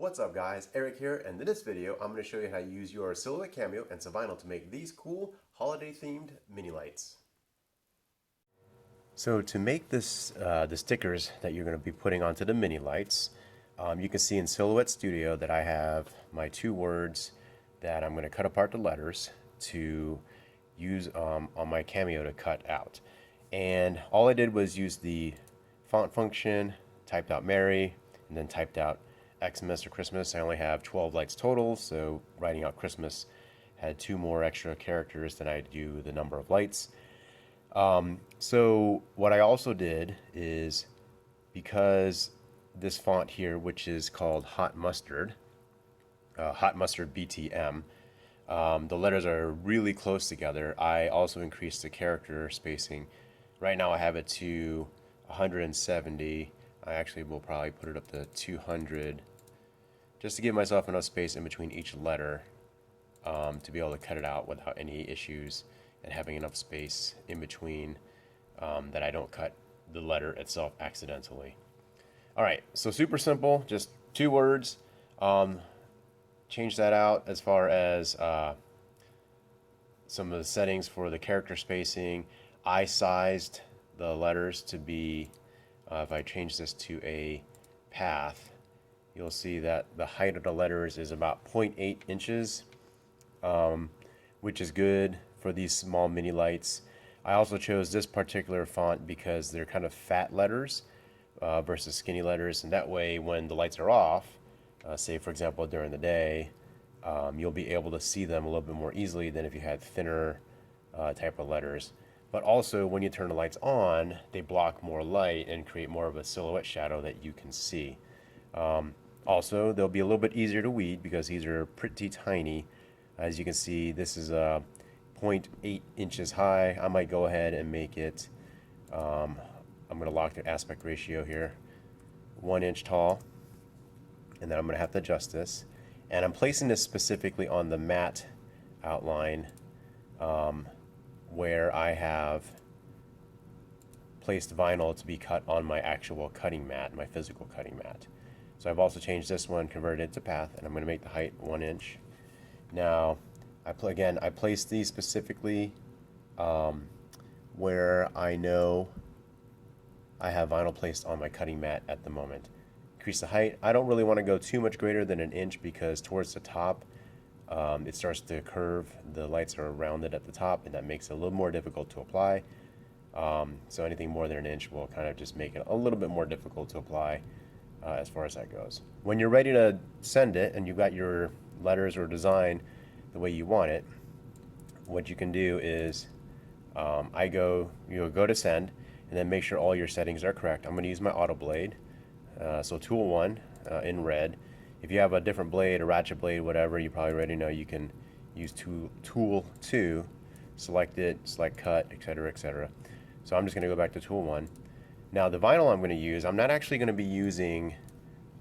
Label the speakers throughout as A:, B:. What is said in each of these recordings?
A: What's up guys, Eric here, and in this video I'm going to show you how to use your Silhouette Cameo and some vinyl to make these cool holiday themed mini lights. So to make this, the stickers that you're going to be putting onto the mini lights, you can see in Silhouette Studio that I have my two words that I'm going to cut apart the letters to use on my Cameo to cut out. And all I did was use the font function, typed out Merry, and then typed out Xmas or Christmas. I only have 12 lights total, so writing out Christmas had 2 more extra characters than I do the number of lights. So what I also did is, because this font here, which is called Hot Mustard BTM, the letters are really close together, I also increased the character spacing. Right now I have it to 170. I actually will probably put it up to 200 just to give myself enough space in between each letter to be able to cut it out without any issues, and having enough space in between that I don't cut the letter itself accidentally. Alright, so super simple, just 2 words. Change that out as far as some of the settings for the character spacing. I sized the letters to be, if I change this to a path, you'll see that the height of the letters is about 0.8 inches, which is good for these small mini lights. I also chose this particular font because they're kind of fat letters versus skinny letters, and that way when the lights are off, say for example during the day, you'll be able to see them a little bit more easily than if you had thinner type of letters. But also when you turn the lights on, they block more light and create more of a silhouette shadow that you can see. Also, they'll be a little bit easier to weed because these are pretty tiny. As you can see, this is 0.8 inches high. I might go ahead and make it, I'm going to lock the aspect ratio here, 1 inch tall, and then I'm going to have to adjust this. And I'm placing this specifically on the matte outline where I have placed vinyl to be cut on my actual cutting mat, my physical cutting mat. So I've also changed this one, converted it to path, and I'm going to make the height 1 inch. Now, I placed these specifically where I know I have vinyl placed on my cutting mat at the moment. Increase the height. I don't really want to go too much greater than 1 inch because towards the top it starts to curve. The lights are rounded at the top, and that makes it a little more difficult to apply. So anything more than 1 inch will kind of just make it a little bit more difficult to apply as far as that goes. When you're ready to send it and you've got your letters or design the way you want it, what you can do is you'll go to send, and then make sure all your settings are correct. I'm going to use my auto blade. So tool 1 in red. If you have a different blade, a ratchet blade, whatever, you probably already know you can use tool 2, select it, select cut, etc., etc. So I'm just going to go back to tool 1. Now the vinyl I'm going to use, I'm not actually going to be using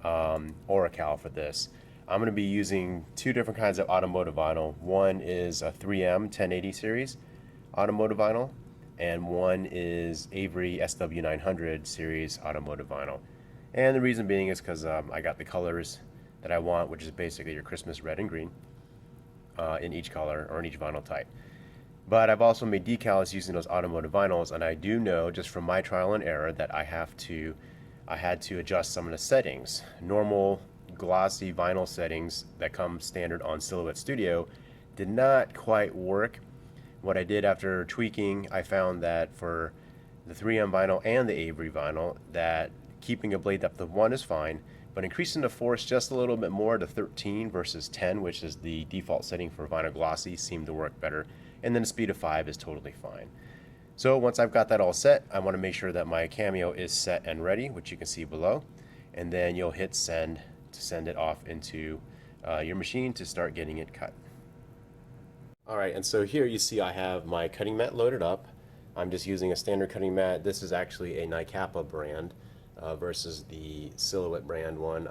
A: Oracal for this. I'm going to be using 2 different kinds of automotive vinyl. One is a 3M 1080 series automotive vinyl, and one is Avery SW900 series automotive vinyl. And the reason being is because I got the colors that I want, which is basically your Christmas red and green in each color or in each vinyl type. But I've also made decals using those automotive vinyls, and I do know just from my trial and error that I had to adjust some of the settings. Normal glossy vinyl settings that come standard on Silhouette Studio did not quite work. What I did after tweaking, I found that for the 3M vinyl and the Avery vinyl, that keeping a blade depth of 1 is fine, but increasing the force just a little bit more to 13 versus 10, which is the default setting for vinyl glossy, seemed to work better. And then a speed of 5 is totally fine. So once I've got that all set, I want to make sure that my Cameo is set and ready, which you can see below. And then you'll hit send to send it off into your machine to start getting it cut. Alright, and so here you see I have my cutting mat loaded up. I'm just using a standard cutting mat. This is actually a Nikapa brand versus the Silhouette brand one.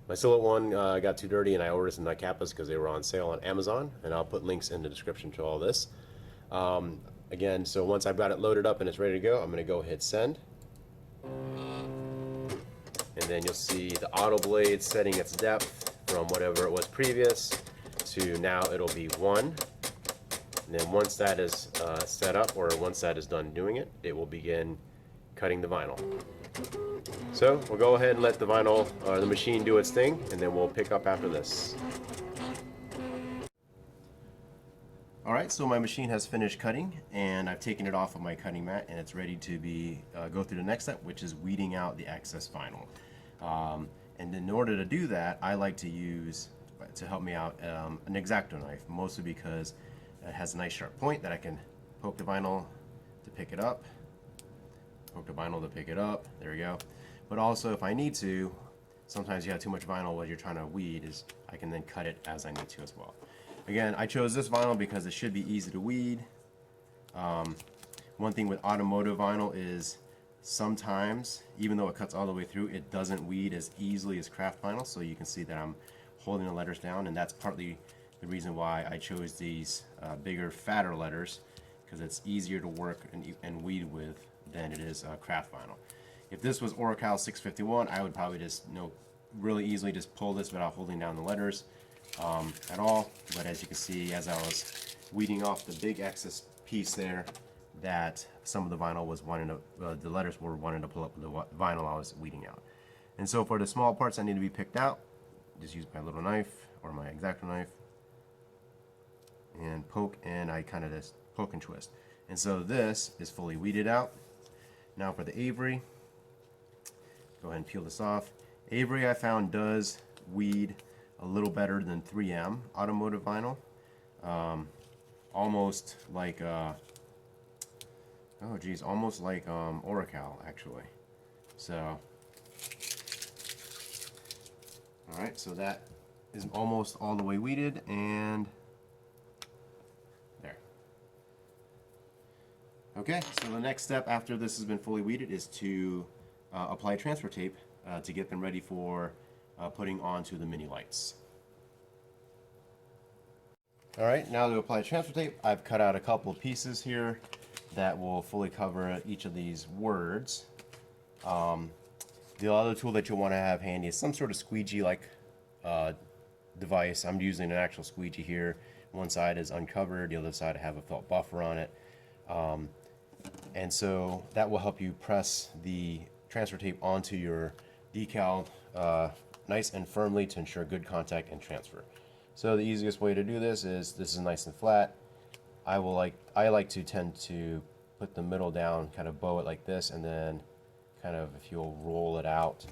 A: My Silhouette one got too dirty, and I ordered some Nikapas because they were on sale on Amazon, and I'll put links in the description to all this. Again, so once I've got it loaded up and it's ready to go, I'm going to go hit send. and then you'll see the auto blade setting its depth from whatever it was previous to now it'll be 1. And then once that is set up, or once that is done doing it, it will begin cutting the vinyl. So we'll go ahead and let the vinyl, or the machine, do its thing, and then we'll pick up after this. Alright, so my machine has finished cutting, and I've taken it off of my cutting mat, and it's ready to be go through the next step, which is weeding out the excess vinyl. And in order to do that, I like to use, to help me out, an X-Acto knife, mostly because it has a nice sharp point that I can poke the vinyl to pick it up. Poke the vinyl to pick it up. There we go. But also, if I need to, sometimes you have too much vinyl while you're trying to weed, I can then cut it as I need to as well. Again, I chose this vinyl because it should be easy to weed. One thing with automotive vinyl is sometimes, even though it cuts all the way through, it doesn't weed as easily as craft vinyl. So you can see that I'm holding the letters down, and that's partly the reason why I chose these bigger, fatter letters, because it's easier to work and weed with than it is craft vinyl. If this was Oracal 651, I would probably just really easily just pull this without holding down the letters at all. But as you can see, as I was weeding off the big excess piece there, that some of the vinyl was wanting to, the letters were wanting to pull up the vinyl I was weeding out. And so for the small parts that need to be picked out, just use my little knife or my X-Acto knife and poke, and I kind of just poke and twist. And so this is fully weeded out. Now for the Avery, go ahead and peel this off. Avery, I found, does weed a little better than 3M automotive vinyl. Almost like almost like Oracal, actually. So alright, so that is almost all the way weeded, and there. Okay, so the next step after this has been fully weeded is to apply transfer tape to get them ready for putting onto the mini lights. Alright, now to apply transfer tape, I've cut out a couple of pieces here that will fully cover each of these words. The other tool that you'll want to have handy is some sort of squeegee-like device. I'm using an actual squeegee here. One side is uncovered, the other side I have a felt buffer on it. And so that will help you press the transfer tape onto your decal nice and firmly to ensure good contact and transfer. So the easiest way to do this is nice and flat. I like to tend to put the middle down, kind of bow it like this, and then kind of, if you'll roll it out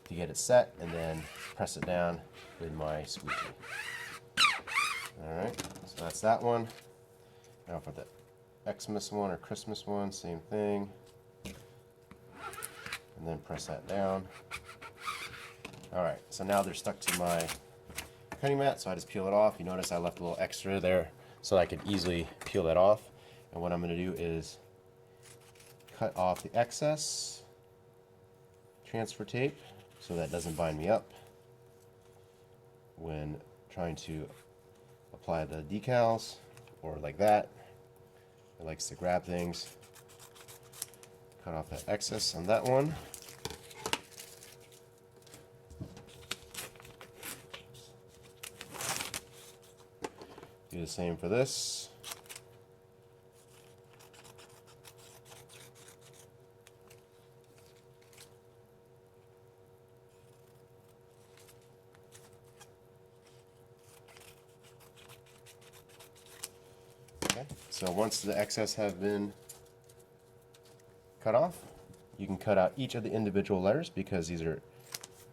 A: to get it set, and then press it down with my squeegee. Alright, so that's that one. Now for the Xmas one or Christmas one, same thing. And then press that down. Alright, so now they're stuck to my cutting mat, so I just peel it off. You notice I left a little extra there so I could easily peel that off. And what I'm going to do is cut off the excess transfer tape so that doesn't bind me up when trying to apply the decals, or like that. It likes to grab things. Cut off that excess on that one. Do the same for this. Okay, so once the excess have been cut off, you can cut out each of the individual letters because these are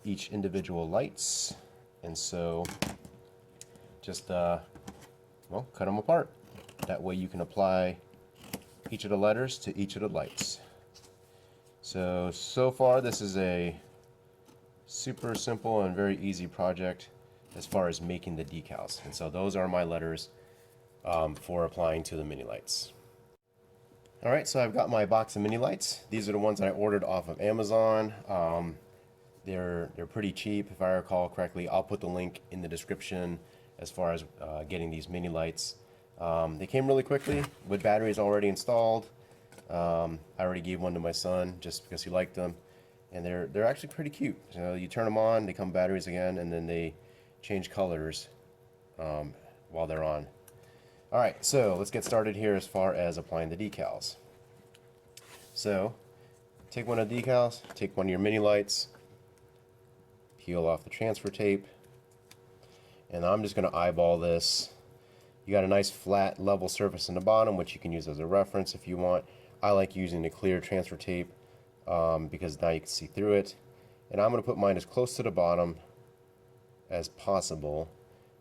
A: each individual lights, and so just well, cut them apart. That way you can apply each of the letters to each of the lights. So far this is a super simple and very easy project as far as making the decals. And so those are my letters for applying to the mini lights. Alright, so I've got my box of mini lights. These are the ones that I ordered off of Amazon. They're pretty cheap, if I recall correctly. I'll put the link in the description as far as getting these mini lights. They came really quickly with batteries already installed. I already gave one to my son just because he liked them, and they're actually pretty cute. So you turn them on, they come batteries again, and then they change colors while they're on. All right, so let's get started here as far as applying the decals. So take one of the decals, take one of your mini lights, peel off the transfer tape, and I'm just going to eyeball this. You got a nice flat level surface in the bottom, which you can use as a reference if you want. I like using the clear transfer tape because now you can see through it. And I'm going to put mine as close to the bottom as possible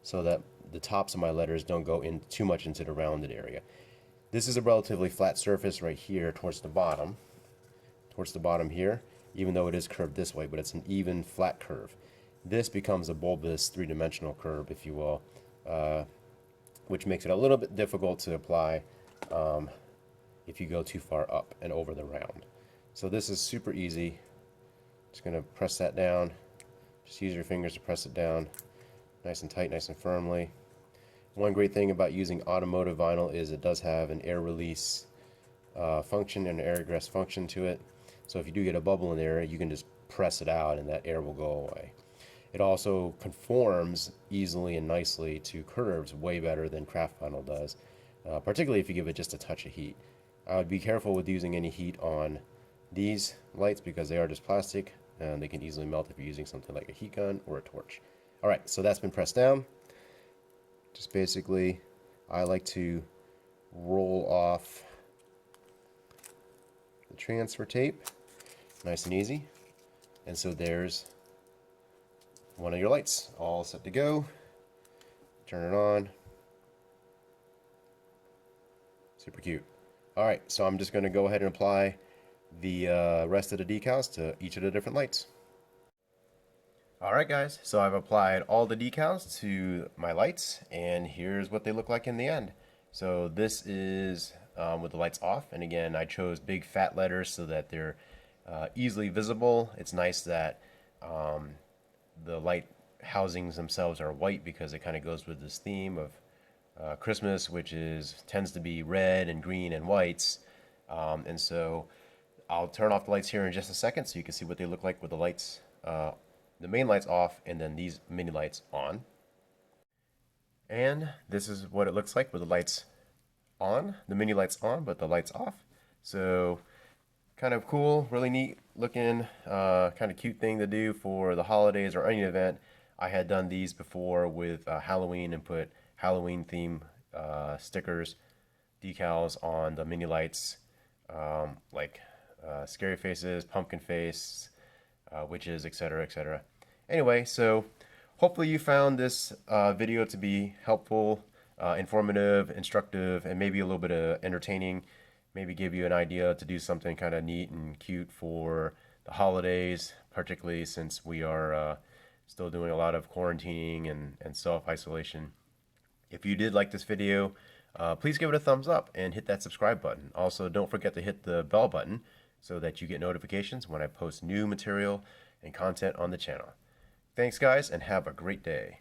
A: so that the tops of my letters don't go in too much into the rounded area. This is a relatively flat surface right here towards the bottom here, even though it is curved this way, but it's an even flat curve. This becomes a bulbous three-dimensional curve, if you will, which makes it a little bit difficult to apply if you go too far up and over the round. So this is super easy. Just going to press that down. Just use your fingers to press it down nice and tight, nice and firmly. One great thing about using automotive vinyl is it does have an air release function and an air egress function to it. So if you do get a bubble in there, you can just press it out and that air will go away. It also conforms easily and nicely to curves way better than craft vinyl does, particularly if you give it just a touch of heat. I would be careful with using any heat on these lights because they are just plastic and they can easily melt if you're using something like a heat gun or a torch. Alright, so that's been pressed down. Just basically, I like to roll off the transfer tape, nice and easy. And so there's one of your lights, all set to go. Turn it on. Super cute. Alright, so I'm just going to go ahead and apply the rest of the decals to each of the different lights. Alright guys, so I've applied all the decals to my lights, and here's what they look like in the end. So this is with the lights off, and again I chose big fat letters so that they're easily visible. It's nice that the light housings themselves are white because it kind of goes with this theme of Christmas, which tends to be red and green and whites. And so I'll turn off the lights here in just a second so you can see what they look like with the lights, the main lights off, and then these mini lights on. And this is what it looks like with the lights on, the mini lights on, but the lights off. So kind of cool, really neat looking, kind of cute thing to do for the holidays or any event. I had done these before with Halloween and put Halloween theme stickers, decals on the mini lights, like scary faces, pumpkin face, witches, etc., etc. Anyway, so hopefully you found this video to be helpful, informative, instructive, and maybe a little bit of entertaining. Maybe give you an idea to do something kind of neat and cute for the holidays, particularly since we are still doing a lot of quarantining and self-isolation. If you did like this video, please give it a thumbs up and hit that subscribe button. Also, don't forget to hit the bell button so that you get notifications when I post new material and content on the channel. Thanks guys, and have a great day.